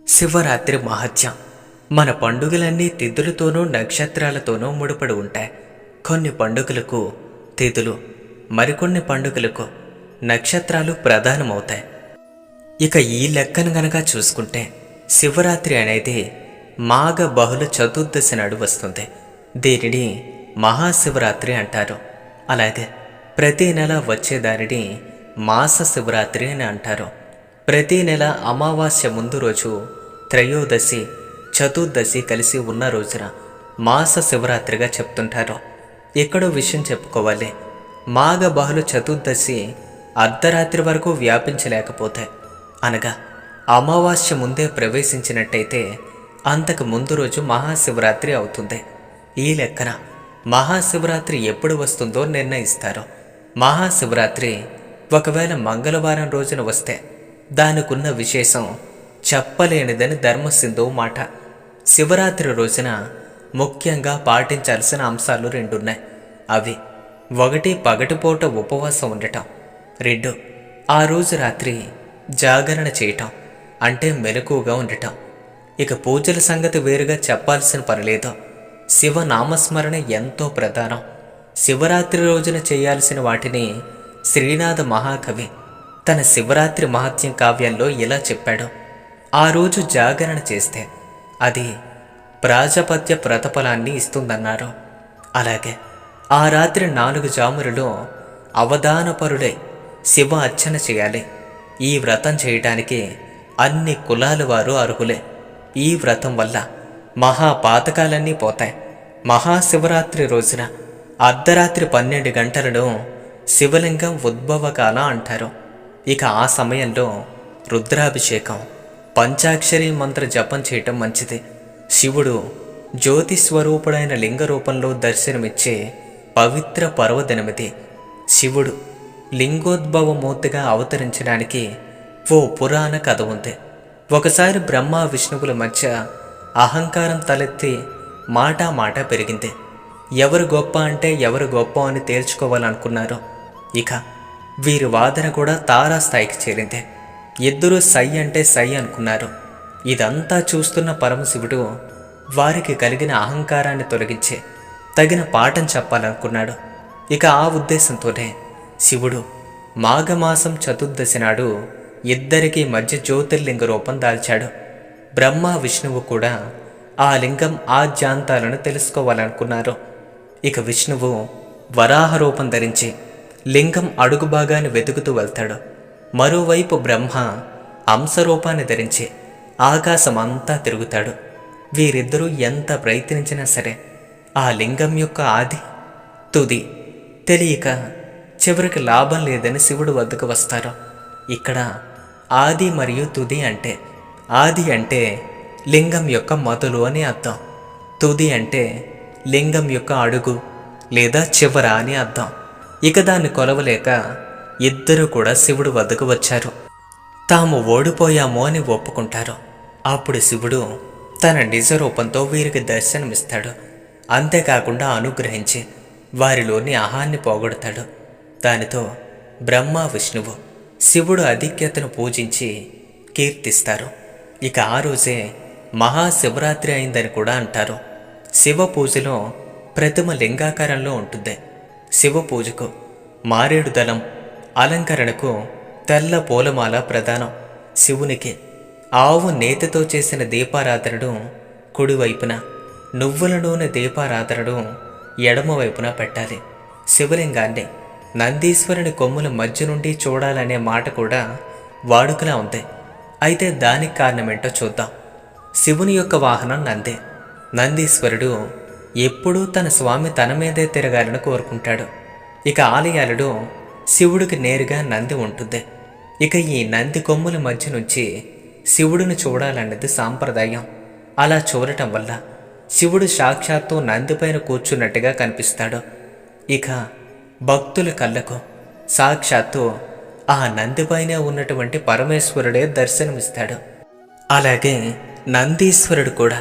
శివరాత్రి మహత్యం. మన పండుగలన్నీ తిథులతోనూ నక్షత్రాలతోనూ ముడిపడి ఉంటాయి. కొన్ని పండుగలకు తిథులు, మరికొన్ని పండుగలకు నక్షత్రాలు ప్రధానమవుతాయి. ఇక ఈ లెక్కను గనక చూసుకుంటే శివరాత్రి అనేది మాఘ బహుళ చతుర్దశి నాడు వస్తుంది. దీనిని మహాశివరాత్రి అంటారు. అలాగే ప్రతి నెల వచ్చే దానిని మాస శివరాత్రి అని అంటారు. ప్రతి నెల అమావాస్య ముందు రోజు త్రయోదశి, చతుర్దశి కలిసి ఉన్న రోజున మాస శివరాత్రిగా చెప్తుంటారు. ఎక్కడో విషయం చెప్పుకోవాలి. మాఘ బహుళ చతుర్దశి అర్ధరాత్రి వరకు వ్యాపించలేకపోతే, అనగా అమావాస్య ముందే ప్రవేశించినట్టయితే అంతకు ముందు రోజు మహాశివరాత్రి అవుతుంది. ఈ లెక్కన మహాశివరాత్రి ఎప్పుడు వస్తుందో నిర్ణయిస్తారు. మహాశివరాత్రి ఒకవేళ మంగళవారం రోజున వస్తే దానికున్న విశేషం చెప్పలేనిదని ధర్మసింధువు మాట. శివరాత్రి రోజున ముఖ్యంగా పాటించాల్సిన అంశాలు రెండున్నాయి. అవి: ఒకటి, పగటిపూట ఉపవాసం ఉండటం. రెండు, ఆ రోజు రాత్రి జాగరణ చేయటం, అంటే మెలకువగా ఉండటం. ఇక పూజల సంగతి వేరుగా చెప్పాల్సిన పనిలేదు. శివనామస్మరణ ఎంతో ప్రధానం. శివరాత్రి రోజున చేయాల్సిన వాటిని శ్రీనాథ మహాకవి తన శివరాత్రి మహత్యం కావ్యంలో ఇలా చెప్పాడు. ఆ రోజు జాగరణ చేస్తే అది ప్రాజపత్య ప్రతఫలాన్ని ఇస్తుందన్నారు. అలాగే ఆ రాత్రి 4 జాములలో అవధానపరులై శివ అర్చన చేయాలి. ఈ వ్రతం చేయటానికి అన్ని కులాల వారు అర్హులే. ఈ వ్రతం వల్ల మహాపాతకాలన్నీ పోతాయి. మహాశివరాత్రి రోజున అర్ధరాత్రి 12 గంటలలో శివలింగం ఉద్భవకాల అంటారు. ఇక ఆ సమయంలో రుద్రాభిషేకం, పంచాక్షరి మంత్ర జపం చేయటం మంచిది. శివుడు జ్యోతి స్వరూపుడైన లింగ రూపంలో దర్శనమిచ్చే పవిత్ర పర్వదినమిది. శివుడు లింగోద్భవమూర్తిగా అవతరించడానికి ఓ పురాణ కథ ఉంది. ఒకసారి బ్రహ్మ విష్ణువుల మధ్య అహంకారం తలెత్తి మాట పెరిగింది. ఎవరు గొప్ప అంటే ఎవరు గొప్ప అని తేల్చుకోవాలనుకున్నారు. ఇక వీరి వాదన కూడా తారాస్థాయికి చేరింది. ఇద్దరూ సై అంటే సై అనుకున్నారు. ఇదంతా చూస్తున్న పరమశివుడు వారికి కలిగిన అహంకారాన్ని తొలగించి తగిన పాఠం చెప్పాలనుకున్నాడు. ఇక ఆ ఉద్దేశంతోనే శివుడు మాఘమాసం చతుర్దశి నాడు ఇద్దరికీ మధ్య జ్యోతిర్లింగ రూపం దాల్చాడు. బ్రహ్మ విష్ణువు కూడా ఆ లింగం ఆద్యాంతాలను తెలుసుకోవాలనుకున్నారు. ఇక విష్ణువు వరాహ రూపం ధరించి లింగం అడుగు భాగాన్ని వెతుకుతూ వెళ్తాడు. మరోవైపు బ్రహ్మ హంసరూపాన్ని ధరించి ఆకాశమంతా తిరుగుతాడు. వీరిద్దరూ ఎంత ప్రయత్నించినా సరే ఆ లింగం యొక్క ఆది తుది తెలియక చివరికి లాభం లేదని శివుడు వద్దకు వస్తారు. ఇక్కడ ఆది మరియు తుది అంటే, ఆది అంటే లింగం యొక్క మొదలు అని అర్థం, తుది అంటే లింగం యొక్క అడుగు లేదా చివర అని అర్థం. ఇక దాన్ని కొలవలేక ఇద్దరూ కూడా శివుడు వద్దకు వచ్చారు. తాము ఓడిపోయామో అని ఒప్పుకుంటారు. అప్పుడు శివుడు తన నిజ రూపంతో వీరికి దర్శనమిస్తాడు. అంతేకాకుండా అనుగ్రహించి వారిలోని అహాన్ని పోగొడతాడు. దానితో బ్రహ్మ విష్ణువు శివుడు ఆధిక్యతను పూజించి కీర్తిస్తారు. ఇక ఆ రోజే మహాశివరాత్రి అయిందని కూడా అంటారు. శివ పూజలో ప్రతిమ లింగాకారంలో ఉంటుంది. శివ పూజకు మారేడు దళం, అలంకరణకు తెల్ల పూలమాల ప్రధానం. శివునికి ఆవు నేతితో చేసిన దీపారాధనను కుడివైపున, నువ్వుల నూనె దీపారాధనను ఎడమవైపున పెట్టాలి. శివలింగాన్ని నందీశ్వరుని కొమ్ముల మధ్య నుండి చూడాలనే మాట కూడా వాడుకలా ఉంది. అయితే దానికి కారణమేంటో చూద్దాం. శివుని యొక్క వాహనం నందే. నందీశ్వరుడు ఎప్పుడూ తన స్వామి తన మీదే తిరగాలని కోరుకుంటాడు. ఇక ఆలయాలలో శివుడికి నేరుగా నంది ఉంటుంది. ఇక ఈ నంది కొమ్ముల మధ్య నుంచి శివుడిని చూడాలన్నది సాంప్రదాయం. అలా చూడటం వల్ల శివుడు సాక్షాత్తు నందిపైన కూర్చున్నట్టుగా కనిపిస్తాడు. ఇక భక్తుల కళ్ళకు సాక్షాత్తు ఆ నందిపైనే ఉన్నటువంటి పరమేశ్వరుడే దర్శనమిస్తాడు. అలాగే నందీశ్వరుడు కూడా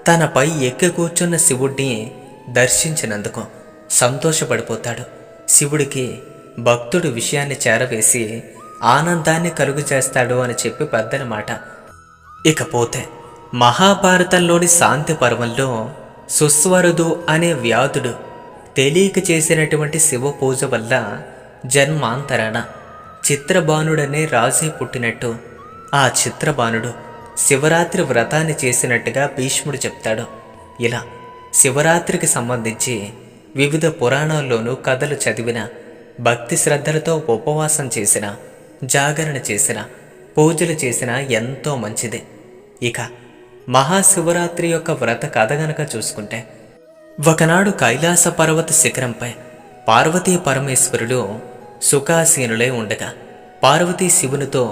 తనపై ఎక్కి కూర్చున్న శివుడిని దర్శించినందుకు సంతోషపడిపోతాడు. శివుడికి భక్తుడు విషయాన్ని చేరవేసి ఆనందాన్ని కలుగు చేస్తాడు అని చెప్పి పెద్దల మాట. ఇకపోతే మహాభారతంలోని శాంతి పర్వంలో సుస్వరుడు అనే వ్యాధుడు తెలియక చేసినటువంటి శివ పూజ వల్ల జన్మాంతరాన చిత్రబాణుడనే రాజే పుట్టినట్టు ఆ చిత్రబాణుడు శివరాత్రి వ్రతాన్ని చేసినట్టుగా భీష్ముడు చెప్తాడు. ఇలా శివరాత్రికి సంబంధించి వివిధ పురాణాల్లోనూ కథలు చదివిన, భక్తి శ్రద్ధలతో ఉపవాసం చేసిన, జాగరణ చేసిన, పూజలు చేసిన ఎంతో మంచిది. ఇక మహాశివరాత్రి యొక్క వ్రత కథ గనక చూసుకుంటే, ఒకనాడు కైలాస పర్వత శిఖరంపై పార్వతీ పరమేశ్వరులు సుఖాసీనులై ఉండగా పార్వతీ శివునితో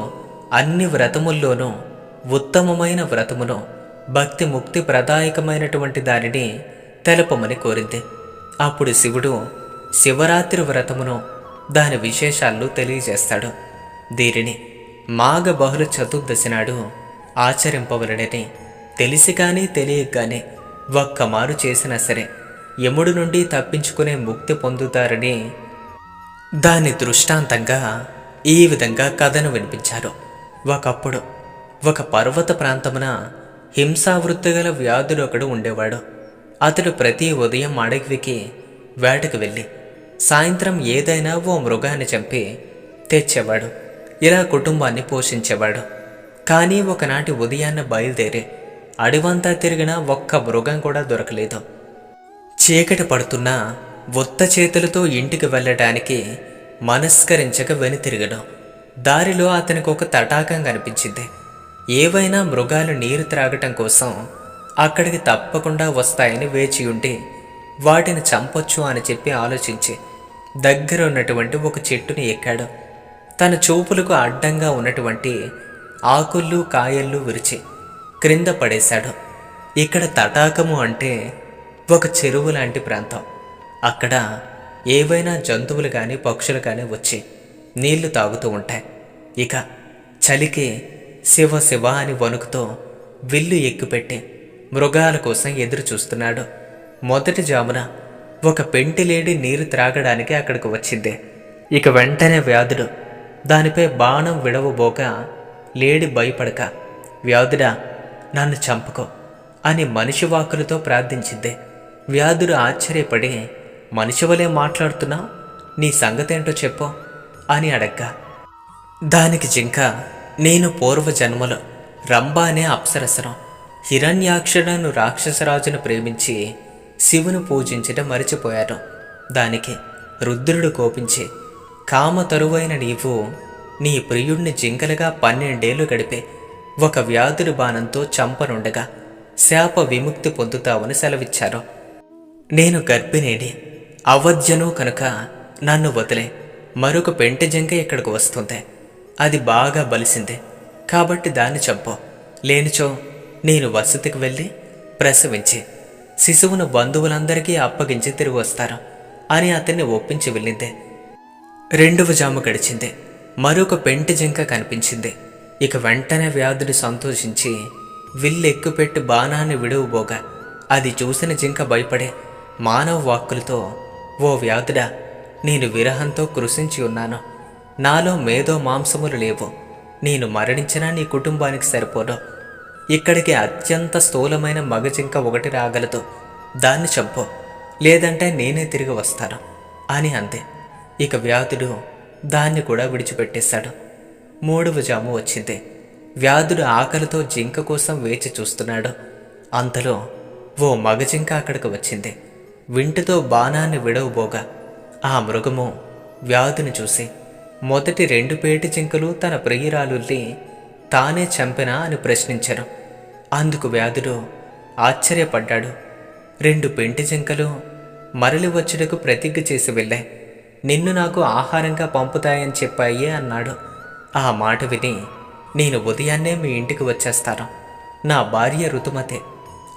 అన్ని వ్రతముల్లోనూ ఉత్తమమైన వ్రతమును, భక్తి ముక్తి ప్రదాయకమైనటువంటి దానిని తెలపమని కోరింది. అప్పుడు శివుడు శివరాత్రి వ్రతమును, దాని విశేషాలను తెలియజేస్తాడు. దీనిని మాఘ బహుళ చతుర్దశి నాడు ఆచరింపవలనని తెలిసి కానీ తెలియక కానీ ఒక్కమారు చేసినా సరే యముడి నుండి తప్పించుకునే ముక్తి పొందుతారని దాని దృష్టాంతంగా ఈ విధంగా కథను వినిపించారు. ఒకప్పుడు ఒక పర్వత ప్రాంతమున హింసావృత్తి వ్యాధుడు ఒకడు ఉండేవాడు. అతడు ప్రతి ఉదయం అడవికి వేటకు వెళ్ళి సాయంత్రం ఏదైనా ఓ మృగాన్ని చంపి తెచ్చేవాడు. ఇలా కుటుంబాన్ని పోషించేవాడు. కానీ ఒకనాటి ఉదయాన్న బయలుదేరి అడవంతా తిరిగినా ఒక్క మృగం కూడా దొరకలేదు. చీకటి పడుతున్నా ఉత్త చేతులతో ఇంటికి వెళ్ళటానికి మనస్కరించక వెనుతిరగడం. దారిలో అతనికి ఒక తటాకం కనిపించింది. ఏవైనా మృగాలు నీరు త్రాగటం కోసం అక్కడికి తప్పకుండా వస్తాయని వేచి ఉండి వాటిని చంపొచ్చు అని చెప్పి ఆలోచించి దగ్గర ఉన్నటువంటి ఒక చెట్టుని ఎక్కాడు. తన చూపులకు అడ్డంగా ఉన్నటువంటి ఆకుళ్ళు కాయళ్ళు విరిచి క్రింద పడేశాడు. ఇక్కడ తటాకము అంటే ఒక చెరువు లాంటి ప్రాంతం. అక్కడ ఏవైనా జంతువులు కానీ పక్షులు కానీ వచ్చి నీళ్లు తాగుతూ ఉంటాయి. ఇక చలికి శివ శివ అని వణుకుతో విల్లు ఎక్కుపెట్టి మృగాల కోసం ఎదురు చూస్తున్నాడు. మొదటి జామున ఒక పెంటిలేడి నీరు త్రాగడానికి అక్కడికి వచ్చింది. ఇక వెంటనే వ్యాధుడు దానిపై బాణం విడవబోగా లేడి భయపడక, వ్యాధుడా నన్ను చంపుకో అని మనిషి వాక్కులతో ప్రార్థించింది. వ్యాధుడు ఆశ్చర్యపడి, మనిషి వలె మాట్లాడుతున్నా, నీ సంగతేంటో చెప్పు అని అడగ్గా దానికి జింక, నేను పూర్వజన్మలో రంభ అనే అప్సరసరం హిరణ్యాక్షుడను రాక్షసరాజును ప్రేమించి శివుని పూజించడం మరిచిపోయాను. దానికి రుద్రుడు కోపించి, కామ తరువైన నీవు నీ ప్రియుణ్ణి జింకలుగా 12 ఏళ్లు గడిపే ఒక వ్యాధుడి బాణంతో చంపనుండగా శాప విముక్తి పొందుతావని సెలవిచ్చారు. నేను గర్భిణిని అవధ్యను కనుక నన్ను వదిలే, మరొక పెంట జింక ఇక్కడికి వస్తుంది. అది బాగా బలిసింది కాబట్టి దాన్ని చంపు, లేనిచో నేను వసతికి వెళ్ళి ప్రసవించి శిశువును బంధువులందరికీ అప్పగించి తిరిగి వస్తారు అని అతన్ని ఒప్పించి వెళ్ళింది. 2వ జాము గడిచింది. మరొక పెంటి జింక కనిపించింది. ఇక వెంటనే వ్యాధుడు సంతోషించి విల్లెక్కుపెట్టి బాణాన్ని విడువబోగా అది చూసిన జింక భయపడే మానవ వాక్కులతో, ఓ వ్యాధుడా, నేను విరహంతో కృషించి ఉన్నాను. నాలో మేధో మాంసములు లేవు. నేను మరణించినా నీ కుటుంబానికి సరిపోదు. ఇక్కడికి అత్యంత స్థూలమైన మగజింక ఒకటి రాగలదు. దాన్ని చంపు, లేదంటే నేనే తిరిగి వస్తాను అని అంతే. ఇక వ్యాధుడు దాన్ని కూడా విడిచిపెట్టేశాడు. 3వ జాము వచ్చింది. వ్యాధుడు ఆకలితో జింక కోసం వేచి చూస్తున్నాడు. అంతలో ఓ మగజింక అక్కడికి వచ్చింది. వింటితో బాణాన్ని విడవబోగా ఆ మృగము వ్యాధుని చూసి, మొదటి 2 పేటి జింకలు తన ప్రియురాలుల్ని తానే చంపినా అని ప్రశ్నించారు. అందుకు వ్యాధుడు ఆశ్చర్యపడ్డాడు. 2 పెంటి జింకలు మరలి వచ్చుటకు ప్రతిజ్ఞ చేసి వెళ్ళాయి. నిన్ను నాకు ఆహారంగా పంపుతాయని చెప్పాయి అన్నాడు. ఆ మాట విని, నేను ఉదయాన్నే మీ ఇంటికి వచ్చేస్తాను. నా భార్య ఋతుమతే,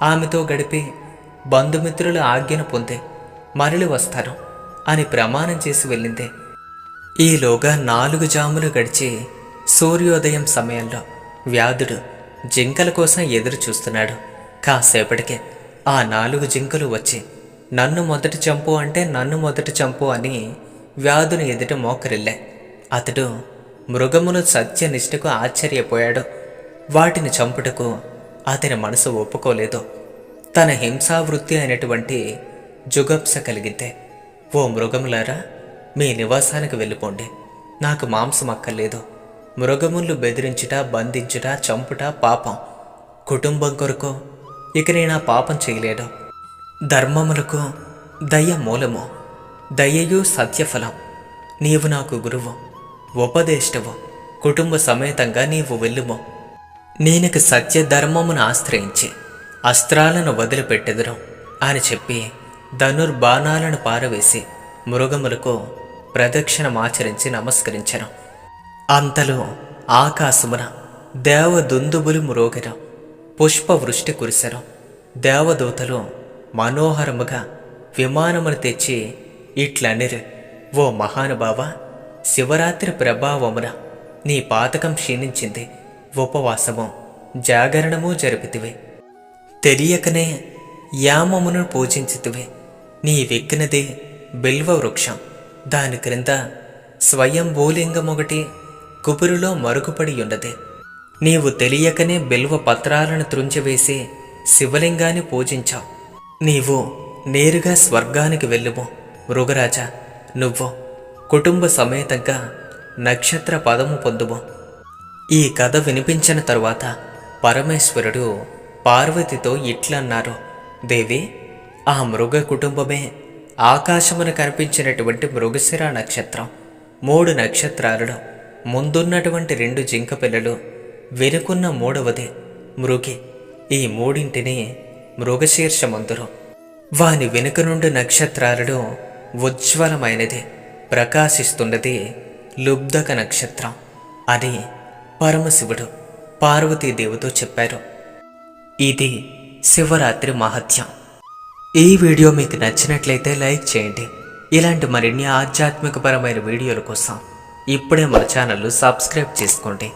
ఆమెతో గడిపి బంధుమిత్రుల ఆజ్ఞను పొంది మరలి వస్తాను అని ప్రమాణం చేసి వెళ్ళింది. ఈలోగా 4 జాములు గడిచి సూర్యోదయం సమయంలో వ్యాధుడు జింకల కోసం ఎదురు చూస్తున్నాడు. కాసేపటికే ఆ 4 జింకలు వచ్చి, నన్ను మొదటి చంపు అంటే నన్ను మొదటి చంపు అని వ్యాధుని ఎదుట మోకరిల్లాయి. అతడు మృగమును సత్యనిష్టకు ఆశ్చర్యపోయాడు. వాటిని చంపుటకు అతని మనసు ఒప్పుకోలేదు. తన హింసావృత్తి అయినటువంటి జుగప్స కలిగితే, ఓ మృగములారా, మీ నివాసానికి వెళ్ళిపోండి, నాకు మాంసం అక్కర్లేదు. మృగములు బెదిరించుట, బంధించుట, చంపుట పాపం. కుటుంబం కొరకు ఇక నేను ఆ పాపం చేయలేను. ధర్మములకు దయ మూలము, దయయు సత్యఫలం. నీవు నాకు గురువు, ఉపదేష్టవు. కుటుంబ సమేతంగా నీవు వెళ్ళుము. నేనకు సత్యధర్మమును ఆశ్రయించి అస్త్రాలను వదిలిపెట్టెదరు అని చెప్పి ధనుర్బాణాలను పారవేసి మృగములకు ప్రదక్షిణమాచరించి నమస్కరించెను. అంతలో ఆకాశమున దేవదుందుబులు మ్రోగెను, పుష్పవృష్టి కురిసెను. దేవదూతలు మనోహరముగా విమానమును తెచ్చి ఇట్లనిరు: ఓ మహానుభావ, శివరాత్రి ప్రభావమున నీ పాతకం క్షీణించింది. ఉపవాసము, జాగరణము జరిపితివి. తెలియకనే యామమును పూజించితివి. నీవెక్కినది బిల్వ వృక్షం. దాని క్రింద స్వయంభూలింగమొకటి కుబురులో మరుగుపడి ఉన్నది. నీవు తెలియకనే బిల్వ పత్రాలను త్రుంచివేసి శివలింగాన్ని పూజించావు. నీవు నేరుగా స్వర్గానికి వెళ్ళుము. మృగరాజా, నువ్వు కుటుంబ సమేతంగా నక్షత్ర పదము పొందుము. ఈ కథ వినిపించిన తరువాత పరమేశ్వరుడు పార్వతితో ఇట్లన్నారు: దేవి, ఆ మృగ కుటుంబమే ఆకాశమున కనిపించినటువంటి మృగశిర నక్షత్రం. 3 నక్షత్రాలలో ముందున్నటువంటి 2 జింక పిల్లలు, వెనుకున్న 3వది మృగి. ఈ 3ంటిని మృగశీర్షమందురు. వాని వెనుక నుండి నక్షత్రాలలో ఉజ్వలమైనది, ప్రకాశిస్తున్నది లుబ్ధక నక్షత్రం అని పరమశివుడు పార్వతీదేవితో చెప్పారు. ఇది శివరాత్రి మహత్యం. ఈ వీడియో మీకు నచ్చినట్లయితే లైక్ చేయండి. ఇలాంటి మరిన్ని ఆధ్యాత్మికపరమైన వీడియోల కోసం ఇప్పుడే మన ఛానల్ను సబ్స్క్రైబ్ చేసుకోండి.